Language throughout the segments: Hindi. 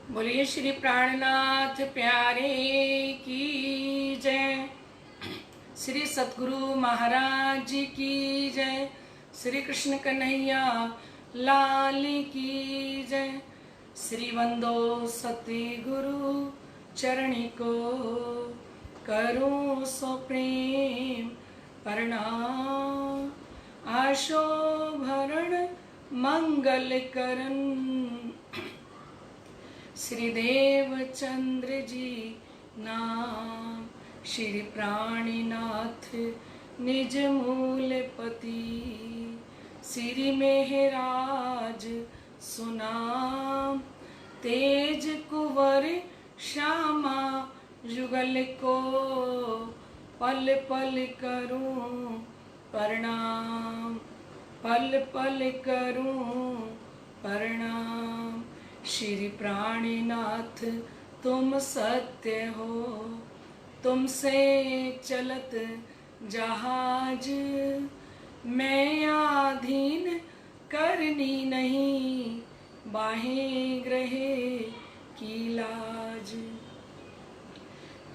बोलिए श्री प्राणनाथ प्यारे की जय। श्री सतगुरु महाराज जी की जय। श्री कृष्ण कन्हैया लाल की जय। श्री वंदो सती गुरु चरणी को करूं सो प्रेम प्रणाम। आशो भरण मंगल करन श्री देवचंद्र जी नाम। श्री प्राणीनाथ निज मूलपति श्री मेहराज सुनाम। तेज कुंवर श्यामा जुगल को पल पल करूं प्रणाम। पल पल करूं प्रणाम। श्री प्राणीनाथ तुम सत्य हो, तुमसे चलत जहाज। मैं आधीन करनी नहीं, बाहें ग्रहे की लाज।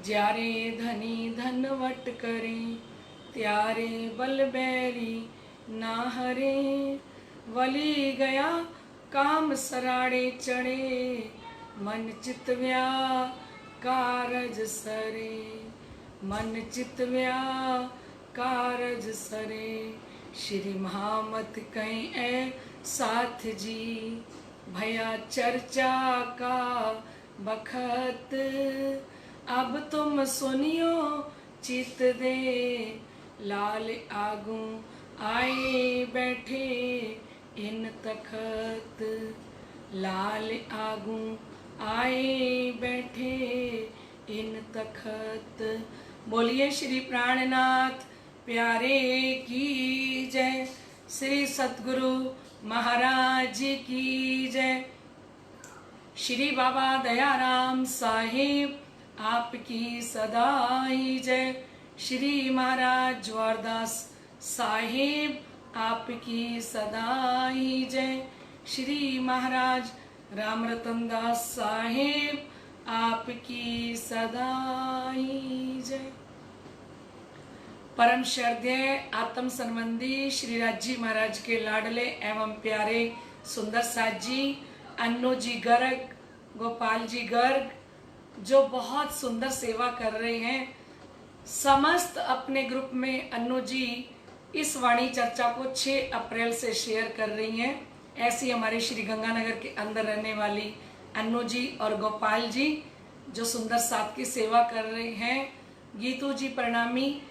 ज्यारे धनी धनवट करें, त्यारे बल बैरी ना हरे। वली गया काम सराड़े चढ़े, मन चित कारज सरे। मन चित कारज सरे। श्री महामत कहीं ए साथ जी, भया चर्चा का बखत। अब तुम सुनियो चित दे, लाल आगू आए बैठे इन तखत। लाल आगू आए बैठे इन तखत। बोलिए श्री प्राणनाथ प्यारे की जय। श्री सतगुरु महाराज की जय। श्री बाबा दयाराम साहिब आपकी सदा ही जय। श्री महाराज ज्वारदास साहिब आपकी सदा ही जय। श्री महाराज राम रतन दास साहिब आपकी सदा ही जय। परम श्रद्धेय आत्म संबंधी श्री राज जी महाराज के लाडले एवं प्यारे सुंदर साथ जी, अन्नू जी गर्ग, गोपाल जी गर्ग, जो बहुत सुंदर सेवा कर रहे हैं। समस्त अपने ग्रुप में अन्नू जी इस वाणी चर्चा को 6 अप्रैल से शेयर कर रही हैं। ऐसी हमारे श्री गंगानगर के अंदर रहने वाली अन्नू जी और गोपाल जी जो सुंदर साथ की सेवा कर रहे हैं। गीतू जी प्रणामी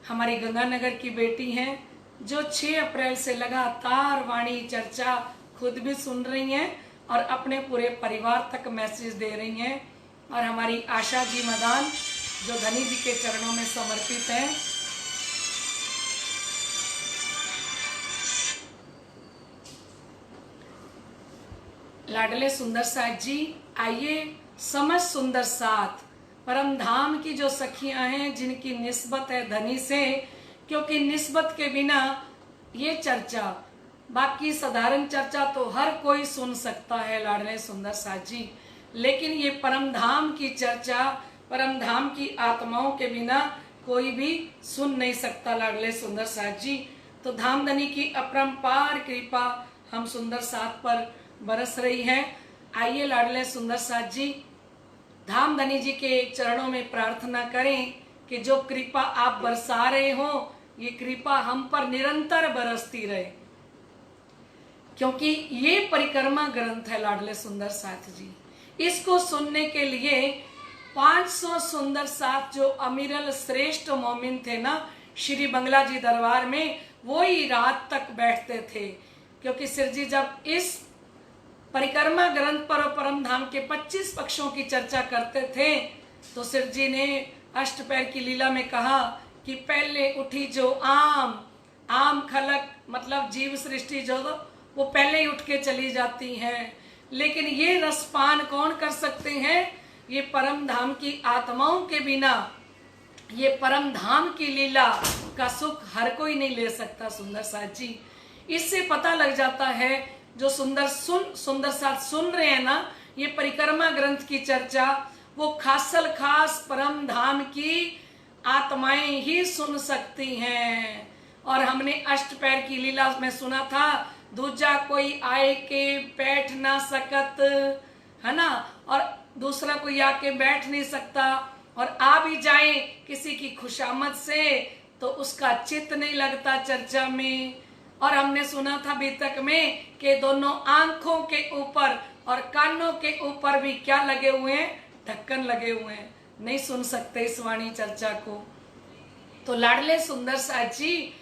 हमारी गंगानगर की बेटी हैं, जो 6 अप्रैल से लगातार वाणी चर्चा खुद भी सुन रही हैं और अपने पूरे परिवार तक मैसेज दे रही हैं। और हमारी आशा जी मदान जो धनी जी के चरणों में समर्पित हैं। लाडले सुंदर साथ जी, आइए समझ सुंदर साथ परम धाम की जो सखियां हैं, जिनकी निस्बत है धनी से, क्योंकि निस्बत के बिना ये चर्चा, बाकी साधारण चर्चा तो हर कोई सुन सकता है लाडले सुंदर साथ जी, लेकिन ये परम धाम की चर्चा, परम धाम की आत्माओं के बिना कोई भी सुन नहीं सकता लाडले सुंदर साथ जी। तो धाम धनी की अपरंपार कृपा हम सुंदर साथ पर बरस रही है। आइए लाडले सुंदर साथ जी, धाम धनी जी के चरणों में प्रार्थना करें कि जो कृपा आप बरसा रहे हो, ये कृपा हम पर निरंतर बरसती रहे, क्योंकि ये परिक्रमा ग्रंथ है लाडले सुंदर साथ जी। इसको सुनने के लिए 500 सुंदर साथ जो अमीरल श्रेष्ठ मोमिन थे ना श्री बंगला जी दरबार में, वो ही रात तक बैठते थे, क्योंकि सिर जी जब इस परिक्रमा ग्रंथ पर परम धाम के 25 पक्षों की चर्चा करते थे तो सिर जी ने अष्टपैर की लीला में कहा कि पहले उठी जो आम खलक मतलब जीव सृष्टि जो वो पहले ही उठ के चली जाती हैं, लेकिन ये रसपान कौन कर सकते हैं? ये परम धाम की आत्माओं के बिना ये परम धाम की लीला का सुख हर कोई नहीं ले सकता सुंदर साथ जी। इससे पता लग जाता है जो सुंदर साथ सुन रहे हैं ना, ये परिक्रमा ग्रंथ की चर्चा वो खासल खास परम धाम की आत्माएं ही सुन सकती हैं। और हमने अष्टपैर की लीला में सुना था, दूजा कोई आए के बैठ ना सकत, है ना, और दूसरा कोई आके बैठ नहीं सकता, और आ भी जाए किसी की खुशामद से तो उसका चित्त नहीं लगता चर्चा में। और हमने सुना था बीतक में कि दोनों आंखों के ऊपर और कानों के ऊपर भी क्या लगे हुए हैं, ढक्कन लगे हुए हैं, नहीं सुन सकते इस वाणी चर्चा को। तो लाडले सुंदर साथ जी,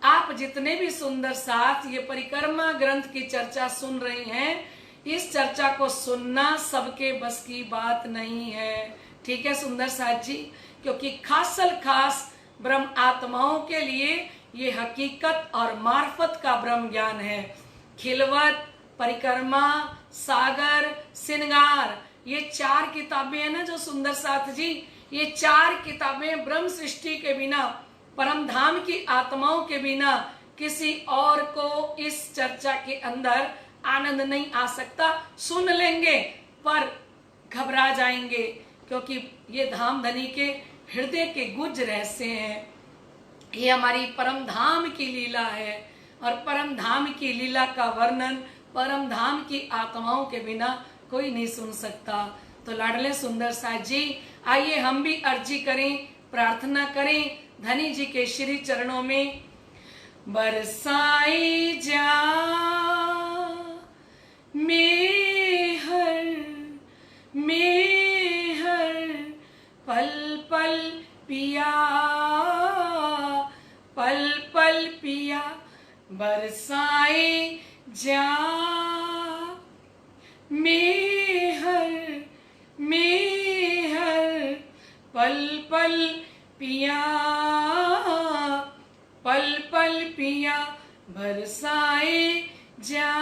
आप जितने भी सुंदर साथ ये परिक्रमा ग्रंथ की चर्चा सुन रही हैं, इस चर्चा को सुनना सबके बस की बात नहीं है, ठीक है सुंदर साथ जी, क्योंकि खासल खास ब्रह्म आत्माओं के लिए ये हकीकत और मार्फत का ब्रह्म ज्ञान है। खिलवत, परिक्रमा, सागर, सिंगार, ये 4 किताबें हैं ना जो सुंदर साथ जी, ये 4 किताबें ब्रह्म सृष्टि के बिना, परम धाम की आत्माओं के बिना किसी और को इस चर्चा के अंदर आनंद नहीं आ सकता। सुन लेंगे पर घबरा जाएंगे, क्योंकि ये धाम धनी के हृदय के गुज रहस्य हैं। ये हमारी परम धाम की लीला है, और परम धाम की लीला का वर्णन परम धाम की आत्माओं के बिना कोई नहीं सुन सकता। तो लाडले सुंदर साथ जी, आइए हम भी अर्जी करें, प्रार्थना करें धनी जी के श्री चरणों में। बरसाई जा मेहर मेहर पल पल पिया, पल पल पिया, बरसाए जा मेहर मेहर पल पल पिया, पल पल पिया, बरसाए जा।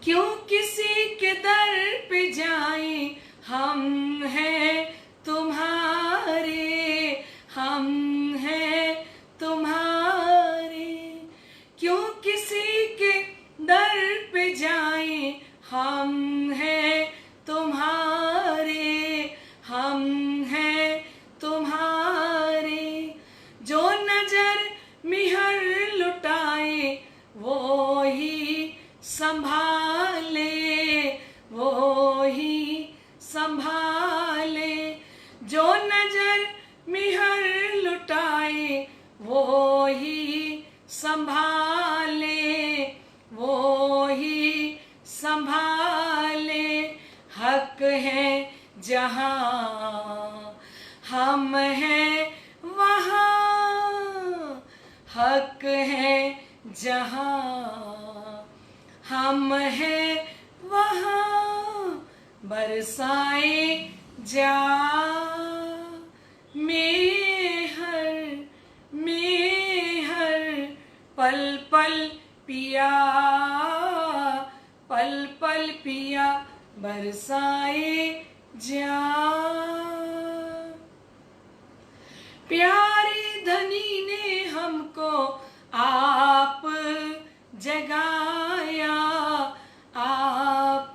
क्यों किसी के दर पे जाए, हम हैं तुम्हारे, हम हैं तुम्हारे। क्यों किसी के दर पे जाए, हम हैं तुम्हारे, हम हैं तुम्हारे। जो नजर मिहर लुटाए वो ही संभाले, वो ही संभाले। जो नजर मिहर लुटाए वो ही संभाले, वो ही संभाले। हक है जहाँ हम हैं वहाँ, हक है जहाँ हम हैं वहाँ, बरसाए जा मेहर मेहर पल पल पिया, पल पल पिया, बरसाए जा। प्यारे धनी ने हमको आप जगाया, आप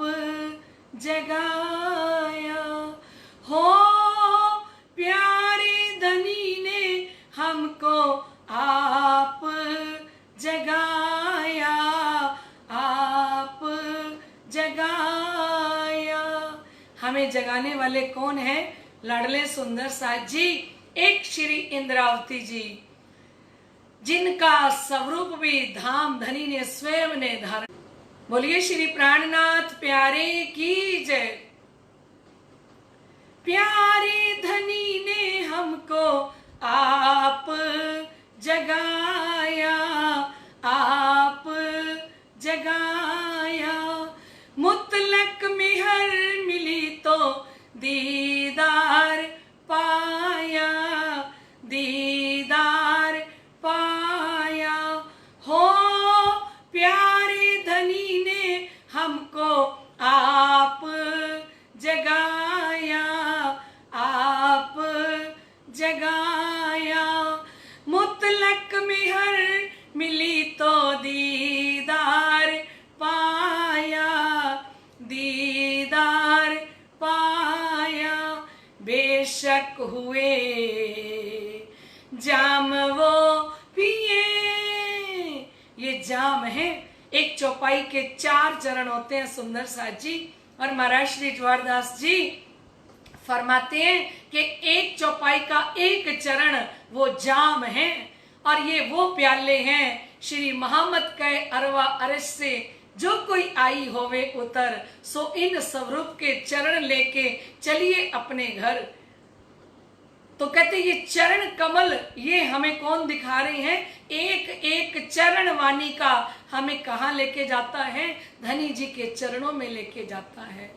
जगाया हो। प्यारे धनी ने हमको आप जगाया, आप जगाया। हमें जगाने वाले कौन हैं? लाडले सुंदर साथ जी, एक श्री इंद्रावती जी, जिनका स्वरूप भी धाम धनी ने स्वयं ने धारण। बोलिए श्री प्राणनाथ प्यारे की जय। प्यारे धनी ने हमको आप जगाया, आप जगाया। मुतलक मिहर मिली तो दीदार पाया, दीदार पाया हो। प्यारे धनी ने हमको आप जगाया, आप जगाया। मुतलक मिहर मिली तो दीदार पाया, इशक हुए, जाम वो पिए। ये जाम है। एक चौपाई के 4 चरण होते हैं सुंदर साथ जी, और महाराज श्री ज्वारदास जी फरमाते हैं कि एक चौपाई का एक चरण वो जाम है, और ये वो प्याले हैं श्री मोहम्मद के अरवा अरश से जो कोई आई होवे उतर, सो इन स्वरूप के चरण लेके चलिए अपने घर। तो कहते ये चरण कमल ये हमें कौन दिखा रहे हैं? एक एक चरण वाणी का हमें कहाँ लेके जाता है? धनी जी के चरणों में लेके जाता है।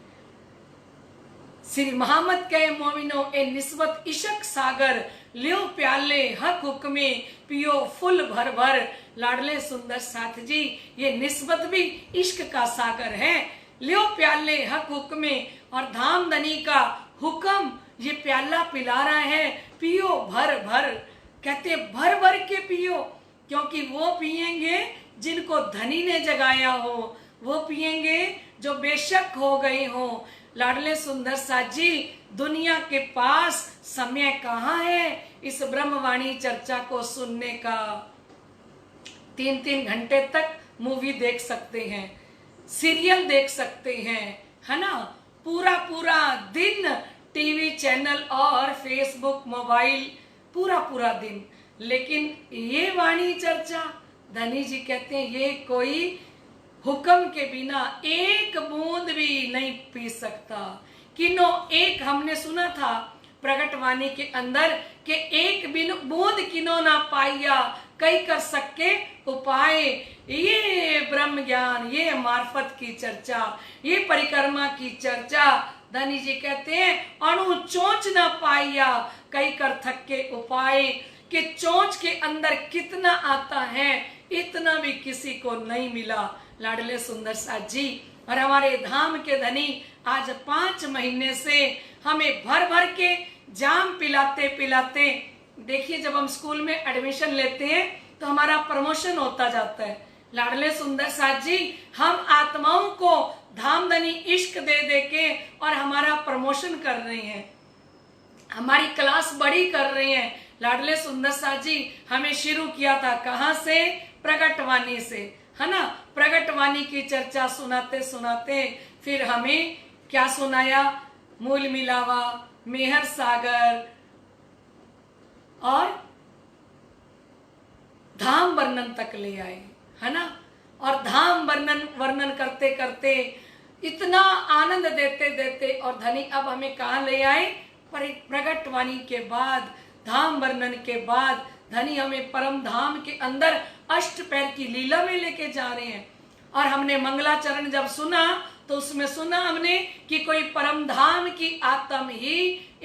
श्री मोहम्मद के मोमिनो ए निस्बत इशक सागर, लियो प्याले हक हुक्मे पियो फुल भर भर। लाडले सुंदर साथ जी, ये निस्बत भी इश्क का सागर है। लियो प्याले हक हुक्मे, और धाम धनी का हुक्म ये प्याला पिला रहा है, पियो भर भर। कहते भर भर के पियो, क्योंकि वो पिएंगे जिनको धनी ने जगाया हो, वो पिएंगे जो बेशक हो गए हो। लाडले सुंदर साथ जी, दुनिया के पास समय कहाँ है इस ब्रह्मवाणी चर्चा को सुनने का? 3-3 घंटे तक मूवी देख सकते हैं, सीरियल देख सकते हैं, है ना? पूरा पूरा दिन टीवी चैनल और फेसबुक मोबाइल, पूरा पूरा दिन। लेकिन ये वाणी चर्चा, धनी जी कहते हैं ये कोई हुक्म के बिना एक बूंद भी नहीं पी सकता। किनो एक हमने सुना था प्रगट वाणी के अंदर कि एक बूंद किनो ना पाइया, कई कर सके उपाय। ये ब्रह्म ज्ञान, ये मार्फत की चर्चा, ये परिक्रमा की चर्चा, धनी जी कहते हैं अणु चोंच ना पाइया, कई कर थके उपाय। कि चोंच के अंदर कितना आता है इतना भी किसी को नहीं मिला। लाडले सुंदर साथ जी, और हमारे धाम के धनी आज 5 महीने से हमें भर भर के जाम पिलाते पिलाते, देखिए जब हम स्कूल में एडमिशन लेते हैं तो हमारा प्रमोशन होता जाता है। लाडले सुंदर साथ जी, हम आत्माओं को धाम धनी इश्क दे दे के और हमारा प्रमोशन कर रहे हैं, हमारी क्लास बड़ी कर रहे हैं। लाडले सुंदर साथ जी, हमें शुरू किया था कहाँ से? प्रगट वाणी से, है ना? प्रगट वाणी की चर्चा सुनाते सुनाते फिर हमें क्या सुनाया? मूल मिलावा, मेहर सागर और धाम वर्णन तक ले आए, है ना? और धाम वर्णन करते करते इतना आनंद देते देते और धनी अब हमें कहाँ ले आए? प्रगट वाणी के बाद, धाम वर्णन के बाद धनी हमें परम धाम के अंदर अष्ट पैर की लीला में लेके जा रहे हैं। और हमने मंगलाचरण जब सुना तो उसमें सुना हमने कि कोई परम धाम की आत्मा ही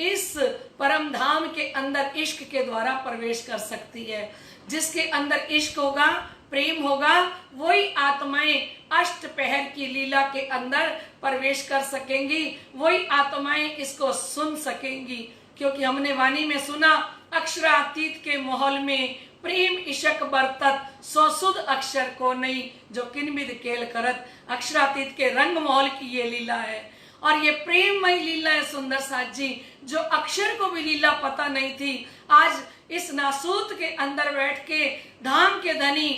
इस परम धाम के अंदर इश्क के द्वारा प्रवेश कर सकती है। जिसके अंदर इश्क होगा, प्रेम होगा, वही आत्माएं अष्ट पहर की लीला के अंदर प्रवेश कर सकेंगी, वही आत्माएं इसको सुन सकेंगी। क्योंकि हमने वाणी में सुना, अक्षरातीत के माहौल में प्रेम इशक बरतत, सो सुध अक्षर को नहीं जो किनबिद केल करत। अक्षरातीत के रंग माहौल की ये लीला है, और ये प्रेममय लीला है सुंदर साथ जी, जो अक्षर को भी लीला पता नहीं थी। आज इस नासूत के अंदर बैठ के धाम के धनी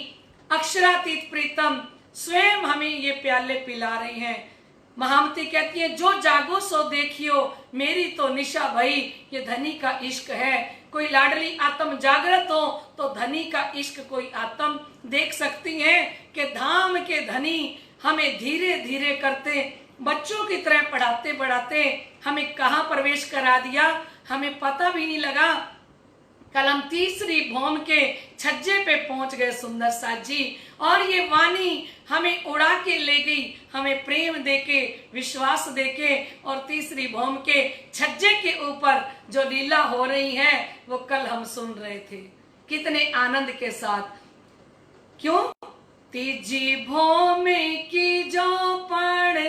अक्षरातीत प्रीतम स्वयं हमें ये प्याले पिला रहे हैं। महामती कहती है, जो जागो सो देखियो, मेरी तो निशा भई। ये धनी का इश्क है। कोई लाडली आत्म जागृत हो तो धनी का इश्क कोई आत्म देख सकती है कि धाम के धनी हमें धीरे धीरे करते बच्चों की तरह पढ़ाते पढ़ाते हमें कहाँ प्रवेश करा दिया, हमें पता भी नहीं लगा। कल हम तीसरी भौम के छज्जे पे पहुंच गए सुंदर साथ जी, और ये वाणी हमें उड़ा के ले गई, हमें प्रेम देके, विश्वास देके, और तीसरी भौम के छज्जे के ऊपर जो लीला हो रही है वो कल हम सुन रहे थे कितने आनंद के साथ। क्यों? तीजी भौम की जो पड़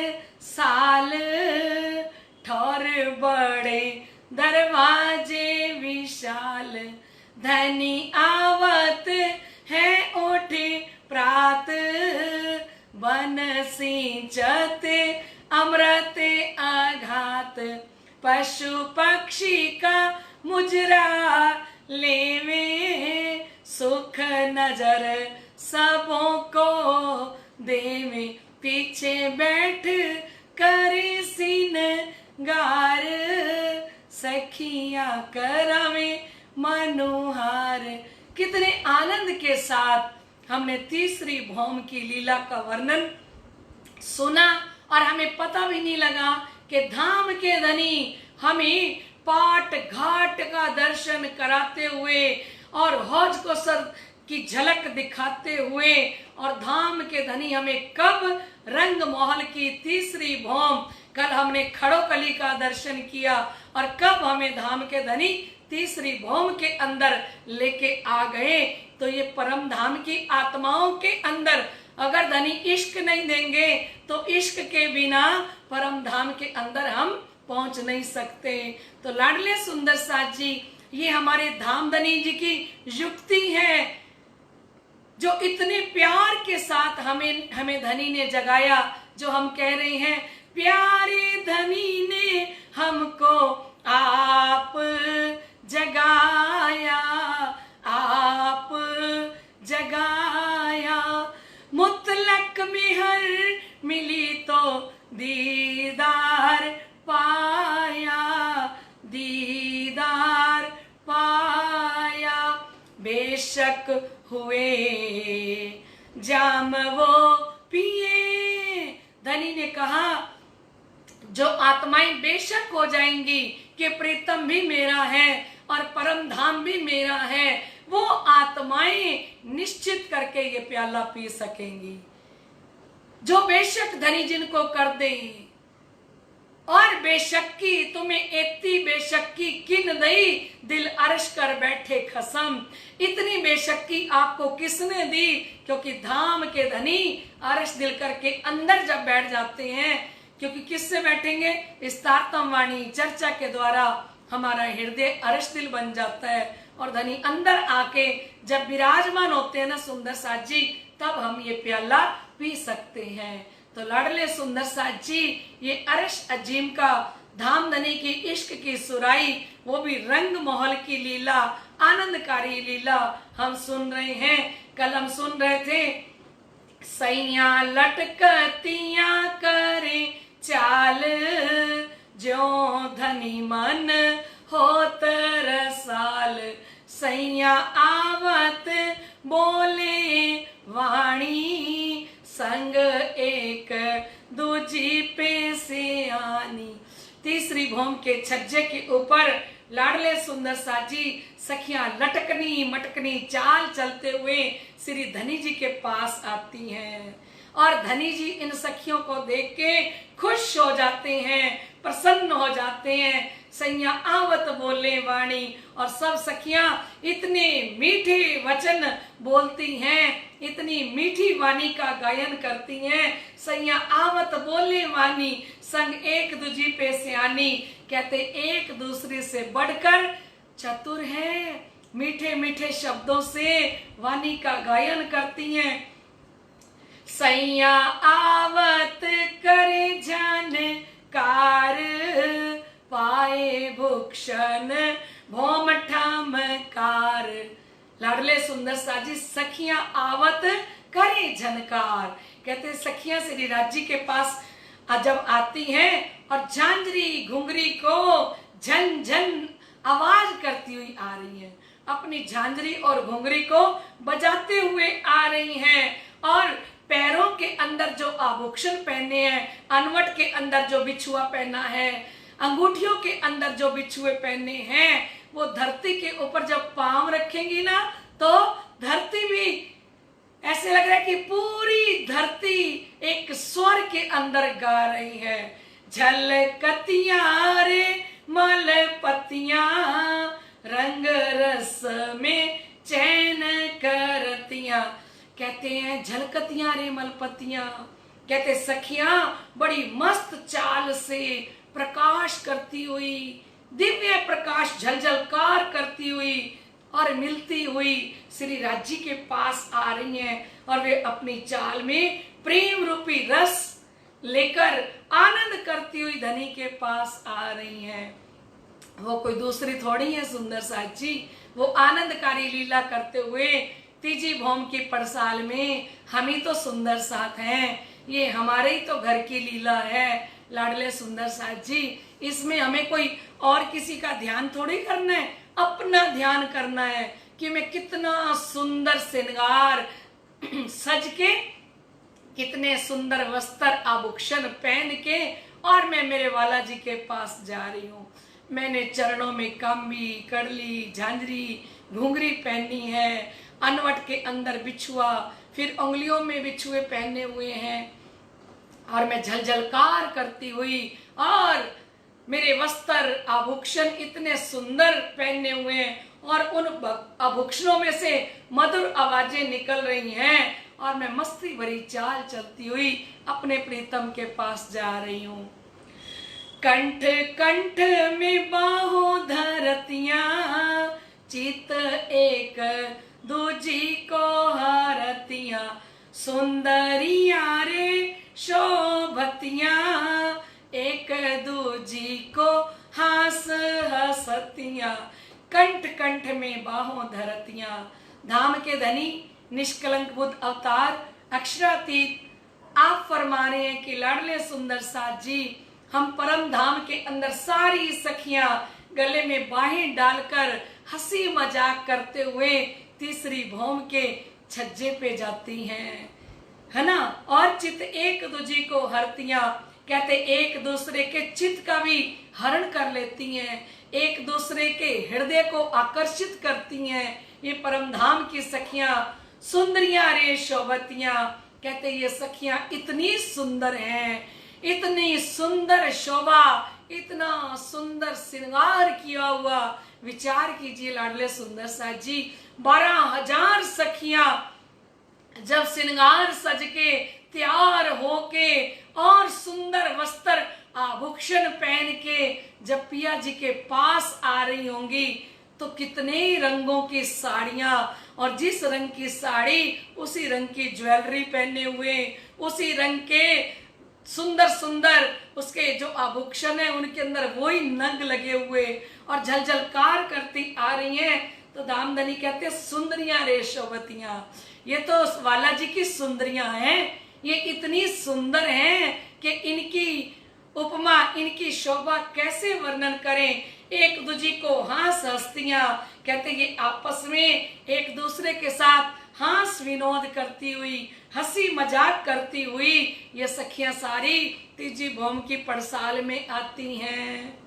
साल, ठौर बड़े दरवाजे विशाल, धनी आवत है उठे प्रात, बन सिंचत अमृत आघात, पशु पक्षी का मुजरा लेवे, सुख नजर सबों को देवे, पीछे बैठ कर सीन गार, सखियां करावे मनोहार। कितने आनंद के साथ हमने तीसरी भौम की लीला का वर्णन सुना और हमें पता भी नहीं लगा कि धाम के धनी हमें पाट घाट का दर्शन कराते हुए और हौज को सर की झलक दिखाते हुए और धाम के धनी हमें कब रंग महल की तीसरी भौम, कल हमने खड़ोकली का दर्शन किया और कब हमें धाम के धनी तीसरी भौम के अंदर लेके आ गए। तो ये परम धाम की आत्माओं के अंदर अगर धनी इश्क नहीं देंगे तो इश्क के बिना परम धाम के अंदर हम पहुंच नहीं सकते। तो लाडले सुंदर साथ जी, ये हमारे धाम धनी जी की युक्ति है जो इतने प्यार के साथ हमें धनी ने जगाया। जो हम कह रहे हैं, प्यारे धनी ने हमको आप जगाया, आप जगाया, मुतलक में हर मिली तो दीदार पाया, दीदार पाया, बेशक हुए जाम वो पिए। धनी ने कहा जो आत्माएं बेशक हो जाएंगी कि प्रीतम भी मेरा है और परम धाम भी मेरा है, वो आत्माएं निश्चित करके ये प्याला पी सकेंगी। जो बेशक धनी जिनको कर दे और बेशक्की तुम्हें एती बेशक्की किन दई, दिल अर्श कर बैठे खसम। इतनी बेशक्की आपको किसने दी? क्योंकि धाम के धनी अर्श दिल करके अंदर जब बैठ जाते हैं, क्योंकि किससे बैठेंगे? इस तारतम वाणी चर्चा के द्वारा हमारा हृदय अर्श दिल बन जाता है और धनी अंदर आके जब विराजमान होते हैं ना सुंदर साथ जी, तब हम ये प्याला पी सकते हैं। तो लाडले सुंदर साथ जी, ये अर्श अजीम का धाम धनी की इश्क की सुराई, वो भी रंग महल की लीला, आनंदकारी लीला हम सुन रहे हैं। कल हम सुन रहे थे, सैया लटकतियां करे चाल, जो धनी मन होत रसाल, सैया आवत बोले वाणी, संग एक दूजी पे से आनी। तीसरी भौम के छज्जे के ऊपर लाडले सुंदर साजी सखियां लटकनी मटकनी चाल चलते हुए श्री धनी जी के पास आती हैं और धनी जी इन सखियों को देख के खुश हो जाते हैं, प्रसन्न हो जाते हैं। सैया आवत बोले वाणी, और सब सखियां इतने मीठे वचन बोलती हैं, इतनी मीठी वाणी का गायन करती हैं। सैया आवत बोले वाणी, संग एक दूजी पे सियानी, कहते एक दूसरे से बढ़कर चतुर है। मीठे मीठे शब्दों से वाणी का गायन करती हैं। सैया आवत करे जानकार, पाए भूषण भौम ठामकार। लाडले सुंदर साजी सखियां आवत करे झनकार, कहते सखियां श्री राजी के पास जब आती हैं और झांझरी घुंघरी को झन झन आवाज करती हुई आ रही है, अपनी झांझरी और घुंघरी को बजाते हुए आ रही हैं और पैरों के अंदर जो आभूषण पहने हैं, अनवट के अंदर जो बिछुआ पहना है, अंगूठियों के अंदर जो बिछुए पहने हैं, वो धरती के ऊपर जब पांव रखेंगी ना तो धरती भी ऐसे लग रहा है कि पूरी धरती एक स्वर के अंदर गा रही है। झलकतियां रे मल पतियां, रंग रस में चैन करतियां। कहते हैं झलकतियां रे मलपतियां, कहते सखियां बड़ी मस्त चाल से प्रकाश करती हुई, दिव्य प्रकाश झलझलकार करती हुई और मिलती हुई श्री राजी के पास आ रही हैं और वे अपनी चाल में प्रेम रूपी रस लेकर आनंद करती हुई धनी के पास आ रही हैं। वो कोई दूसरी थोड़ी है सुंदर साथ जी, वो आनंदकारी लीला करते हुए तीजी भौम की पड़साल में हम ही तो सुंदर साथ हैं। ये हमारे ही तो घर की लीला है लाडले सुंदर साथ जी। इसमें हमें कोई और किसी का ध्यान थोड़ी करना है, अपना ध्यान करना है कि मैं कितना सुंदर श्रृंगार सज के, कितने सुंदर वस्त्र आभूषण पहन के और मैं मेरे वाला जी के पास जा रही हूँ। मैंने चरणों में कांबी, कड़ली, झांझरी, घुंघरी पहनी है, अनवट के अंदर बिछुआ, फिर उंगलियों में बिछुए पहने हुए हैं और मैं झलझलकार करती हुई और मेरे वस्त्र आभूषण इतने सुंदर पहने हुए हैं और उन आभूषणों में से मधुर आवाजें निकल रही हैं और मैं मस्ती भरी चाल चलती हुई अपने प्रीतम के पास जा रही हूँ। कंठ कंठ में बाहों धरतियां, चित एक दूजी को हरतियां, सुंदरिया रे शोभतियां, एक दूजी को हंस हसतियां। कंठ कंठ में बाहों धरतियां, धाम के धनी निष्कलंक बुद्ध अवतार अक्षरातीत आप फरमा रहे हैं कि लाडले सुंदर साथ जी, हम परम धाम के अंदर सारी सखियां गले में बाहें डालकर हंसी मजाक करते हुए तीसरी भौम के छज्जे पे जाती हैं, है ना। और चित एक दूजी को हरतियां, कहते एक दूसरे के चित्त का भी हरण कर लेती हैं, एक दूसरे के हृदय को आकर्षित करती हैं। ये परम धाम की सखियां सुंदरियां रे शोभतियां, कहते ये सखियां इतनी सुंदर हैं, इतनी सुंदर शोभा, इतना सुंदर श्रृंगार किया हुआ। विचार कीजिए लाडले सुंदर साथ जी, 12,000 सखियां जब श्रृंगार सज के तैयार होके और सुंदर वस्त्र आभूषण पहन के जब पिया जी के पास आ रही होंगी तो कितने ही रंगों की साड़ियां, और जिस रंग की साड़ी उसी रंग की ज्वेलरी पहने हुए, उसी रंग के सुंदर सुंदर उसके जो आभूषण है उनके अंदर वही नग लगे हुए और झलझलकार करती आ रही हैं। तो दामदनी कहते हैं सुंदरियां रे शोभतियां, ये तो वाला जी की सुंदरियां हैं, ये इतनी सुंदर हैं कि इनकी उपमा, इनकी शोभा कैसे वर्णन करें। एक दूजी को हंस हस्तियां, कहते ये आपस में एक दूसरे के साथ हंस विनोद करती हुई, हंसी मजाक करती हुई ये सखियां सारी तीजी भौम की पड़साल में आती हैं।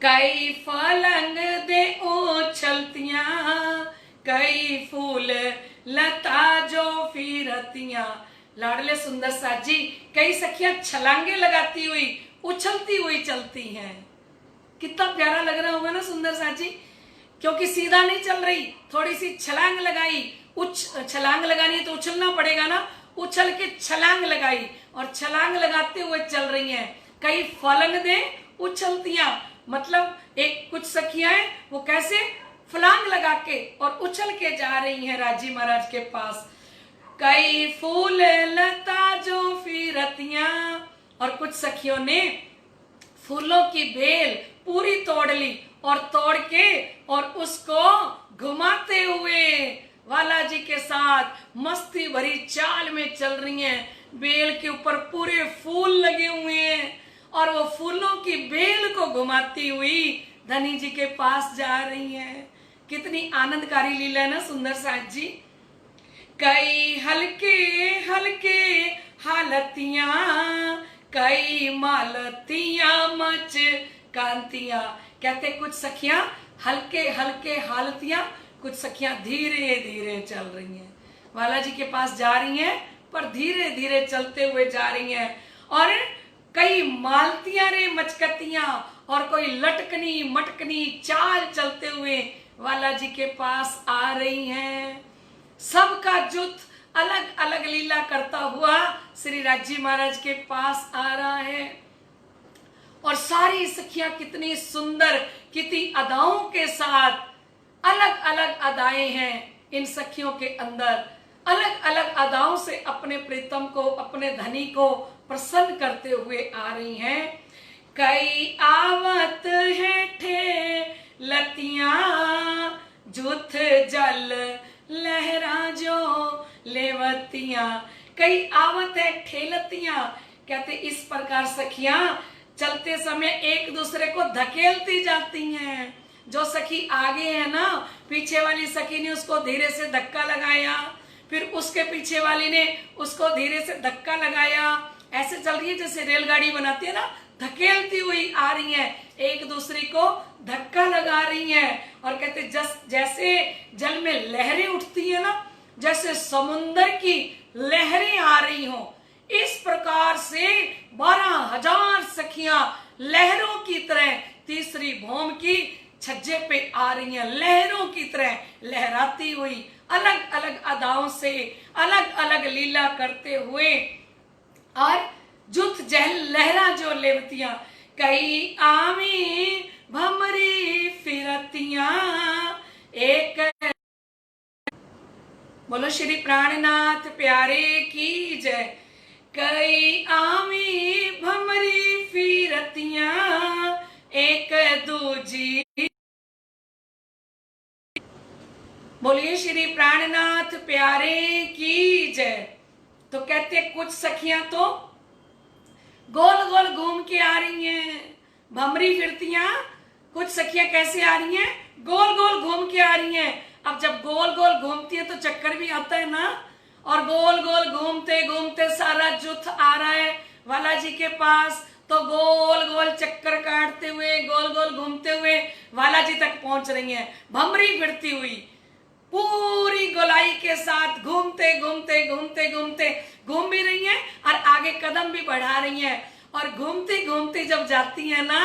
कई फलंग दे उछलतियां, कई फूल लता जो फिरतियां। लाडले सुंदर साथ जी, कई सखियां छलांगे लगाती हुई, उछलती हुई चलती हैं। कितना प्यारा लग रहा होगा ना सुंदर साथ जी, क्योंकि सीधा नहीं चल रही, थोड़ी सी छलांग लगाई। छलांग लगानी है तो उछलना पड़ेगा ना, उछल के छलांग लगाई और छलांग लगाते हुए चल रही हैं। कई फलंग दे उछलतियां, मतलब एक कुछ सखियां हैं वो कैसे फलांग लगा के और उछल के जा रही हैं राजी महाराज के पास। कई फूल लता जो फिरतियां, और कुछ सखियों ने फूलों की बेल पूरी तोड़ ली और तोड़ के और उसको घुमाते हुए वाला जी के साथ मस्ती भरी चाल में चल रही हैं। बेल के ऊपर पूरे फूल लगे हुए हैं और वो फूलों की बेल को घुमाती हुई धनी जी के पास जा रही हैं। कितनी आनंदकारी लीला है ना सुंदर साथ जी। कई हल्के हल्के हालतियां, कई मालतियां मच कांतियां, कहते कुछ सखियां हल्के हल्के हालतियां, कुछ सखियां धीरे धीरे चल रही हैं, वाला जी के पास जा रही हैं पर धीरे धीरे चलते हुए जा रही हैं। और कई मालतियां रे मचकतियां, और कोई लटकनी मटकनी चाल चलते हुए वाला जी के पास आ रही हैं। सबका जुट अलग अलग लीला करता हुआ श्री राजी महाराज के पास आ रहा है। और सारी सखियां कितनी सुंदर, कितनी अदाओं के साथ, अलग अलग अदाएं हैं इन सखियों के अंदर। अलग अलग अदाओं से अपने प्रीतम को, अपने धनी को प्रसन्न करते हुए आ रही हैं। कई आवत है ठेलतियां, जुथ जल लहरा जो लेवतियां। कई आवत है ठेलतियां, कहते इस प्रकार सखियां चलते समय एक दूसरे को धकेलती जाती हैं। जो सखी आगे है ना, पीछे वाली सखी ने उसको धीरे से धक्का लगाया, फिर उसके पीछे वाली ने उसको धीरे से धक्का लगाया। ऐसे चल रही है जैसे रेलगाड़ी बनाती है ना, धकेलती हुई आ रही है, एक दूसरे को धक्का लगा रही है। और कहते जैसे जल में लहरें उठती है ना, जैसे समुन्दर की लहरें आ रही हो, इस प्रकार से 12,000 सखियां लहरों की तरह तीसरी भौम की छज्जे पे आ रही हैं, लहरों की तरह लहराती हुई, अलग अलग अदाओं से अलग अलग लीला करते हुए। और जुथ जहल लहरा जो लेवतियां, कई आमी भमरी फिरतियां, एक। बोलो श्री प्राणनाथ प्यारे की जय। कई आमी भमरी फिरतियां, एक दूजी। बोलिए श्री प्राणनाथ प्यारे की जय। तो कहते कुछ सखियां तो गोल गोल घूम के आ रही हैं, भमरी फिरतियां। कुछ सखियां कैसे आ रही हैं? गोल गोल घूम के आ रही हैं। अब जब गोल गोल घूमती है तो चक्कर भी आता है ना, और गोल गोल घूमते घूमते सारा जुथ आ रहा है वाला जी के पास, तो गोल गोल चक्कर काटते हुए, गोल गोल घूमते हुए वाला जी तक पहुंच रही हैं, भमरी फिरती हुई, पूरी गोलाई के साथ घूमते घूमते घूमते घूमते घूम भी रही हैं और आगे कदम भी बढ़ा रही हैं। और घूमते घूमते जब जाती है ना,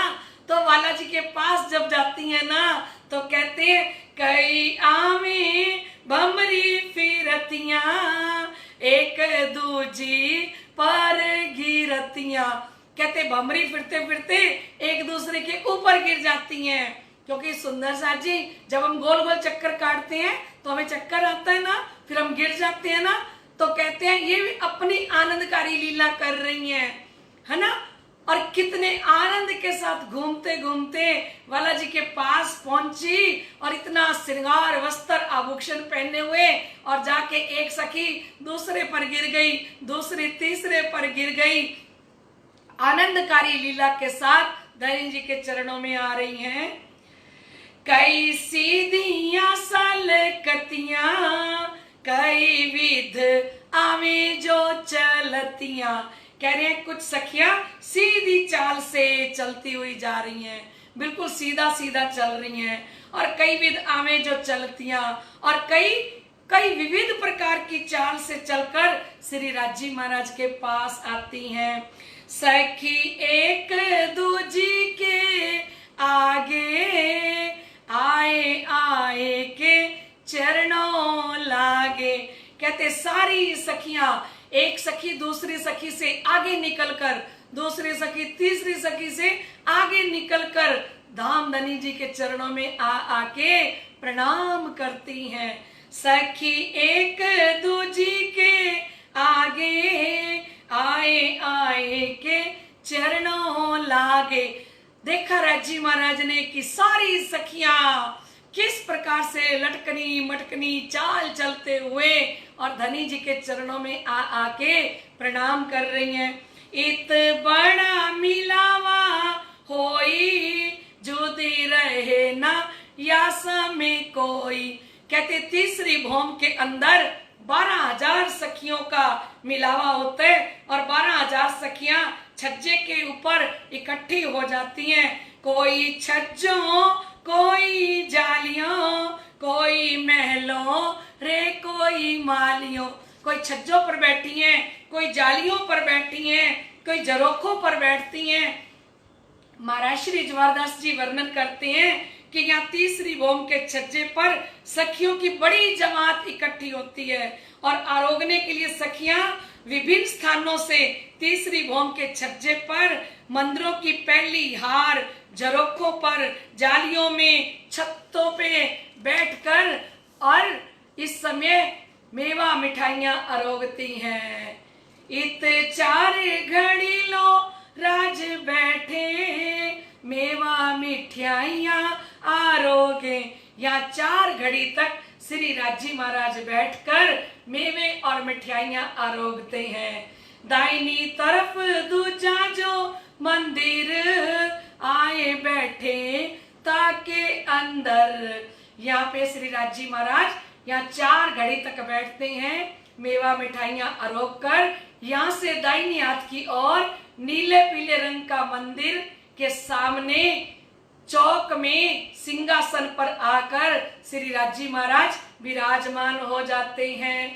तो वाला जी के पास जब जाती है ना, तो कहते हैं कई आमी भमरी फिरतियां, एक दूजी पर गिरतियां। कहते भमरी फिरते फिरते एक दूसरे के ऊपर गिर जाती हैं, क्योंकि सुंदर साथ जी जब हम गोल गोल चक्कर काटते हैं तो हमें चक्कर आता है ना, फिर हम गिर जाते हैं ना। तो कहते हैं ये भी अपनी आनंदकारी लीला कर रही हैं, है ना। और कितने आनंद के साथ घूमते घूमते वाला जी के पास पहुंची, और इतना श्रृंगार वस्त्र आभूषण पहने हुए, और जाके एक सखी दूसरे पर गिर गई, दूसरी तीसरे पर गिर गई। आनंदकारी लीला के साथ धनी जी के चरणों में आ रही हैं। कई सीधियां सलकतियां, कई विध आवे जो चलतियां। कह रहे हैं कुछ सखियां सीधी चाल से चलती हुई जा रही हैं, बिल्कुल सीधा सीधा चल रही हैं। और कई विध आवे जो चलतियां, और कई विविध प्रकार की चाल से चलकर श्री राजी महाराज के पास आती हैं। सखी एक दूजी के आगे, आए आए के चरणों लागे। कहते सारी सखियां, एक सखी दूसरी सखी से आगे निकलकर, दूसरी सखी तीसरी सखी से आगे निकलकर धाम धनी जी के चरणों में आके प्रणाम करती हैं। सखी एक दूजी के आगे, आए आए के चरणों लागे। देखा राजी महाराज ने कि सारी सखियां किस प्रकार से लटकनी मटकनी चाल चलते हुए और धनी जी के चरणों में आके प्रणाम कर रही हैं। इत बड़ा मिलावा होई, जुदी रहे ना यास में कोई। कहते तीसरी भौम के अंदर 12,000 सखियों का मिलावा होता है, और 12,000 सखियां छज्जे के ऊपर इकट्ठी हो जाती हैं। कोई छज्जों, कोई जालियों, कोई महलों रे कोई मालियों। कोई छज्जों पर बैठी हैं, कोई जालियों पर बैठी हैं, कोई झरोखों पर बैठती हैं। महाराज श्री जवाहरदास जी वर्णन करते हैं कि यहाँ तीसरी भौम के छज्जे पर सखियों की बड़ी जमात इकट्ठी होती है, और आरोगने के लिए सखियां विभिन्न स्थानों से तीसरी भौम के छज्जे पर, मंदिरों की पहली हार, झरोखों पर, जालियों में, छतों पे बैठकर, और इस समय मेवा मिठाइयां अरोगती हैं। इत चार घड़ी लो राज बैठे, मेवा मिठाइयां आरोगे। यहाँ 4 घड़ी तक श्री राजी महाराज बैठकर मेवे और मिठाइयां आरोगते हैं। दाहिनी तरफ दूजा जो मंदिर आए बैठे ताके अंदर। यहाँ पे श्री राजी महाराज यहाँ 4 घड़ी तक बैठते हैं मेवा मिठाइयां आरोग कर। यहाँ से दाहिनी हाथ की ओर नीले पीले रंग का मंदिर के सामने चौक में सिंहासन पर आकर श्री राजी महाराज विराजमान हो जाते हैं।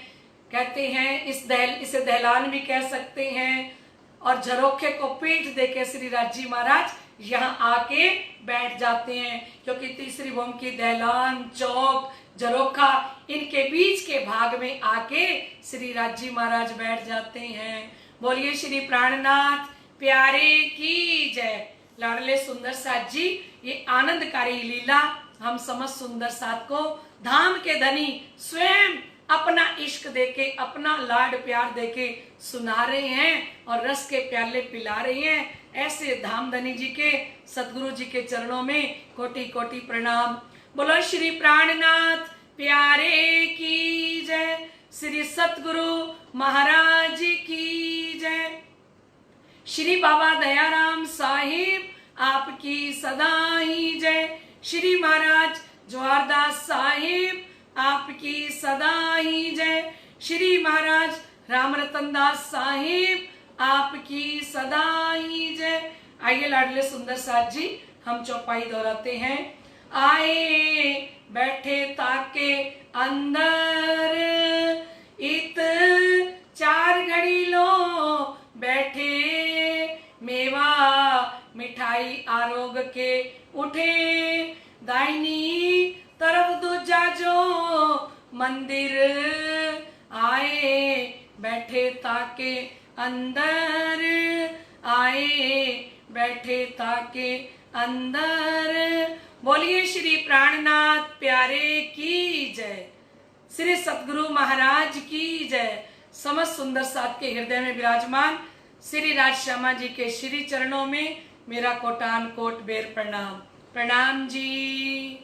कहते हैं इसे दहलान भी कह सकते हैं। और झरोखे को पीठ देके श्री राजी महाराज यहाँ आके बैठ जाते हैं, क्योंकि तीसरी भूमि की दहलान, चौक, झरोखा, इनके बीच के भाग में आके श्री राजी महाराज बैठ जाते हैं। बोलिए श्री प्राणनाथ प्यारे की जय। लाडले सुंदर साथ जी, ये आनंदकारी लीला हम समस्त सुंदर साथ को धाम के धनी स्वयं अपना इश्क देके, अपना लाड प्यार देके सुना रहे हैं और रस के प्याले पिला रहे हैं। ऐसे धाम धनी जी के, सतगुरु जी के चरणों में कोटि कोटि प्रणाम। बोलो श्री प्राणनाथ प्यारे की जय। श्री सतगुरु महाराज की जय। श्री बाबा दयाराम साहिब आपकी सदा ही जय। श्री महाराज जवाहरदास साहिब आपकी सदा ही जय। श्री महाराज राम रतन दास साहिब आपकी सदा ही जय। आइए लाडले सुंदर साथ जी, हम चौपाई दोहराते हैं। आए बैठे ताके अंदर, इत 4 घड़ी लो बैठे, मेवा मिठाई आरोग के उठे। दाहिनी तरफ दूजा जो मंदिर आए बैठे ताके अंदर, आए बैठे ताके अंदर। बोलिए श्री प्राणनाथ प्यारे की जय। श्री सतगुरु महाराज की जय। समस्त सुंदर साथ के हृदय में विराजमान श्री राज श्यामा जी के श्री चरणों में मेरा कोटान कोट बेर प्रणाम। प्रणाम जी।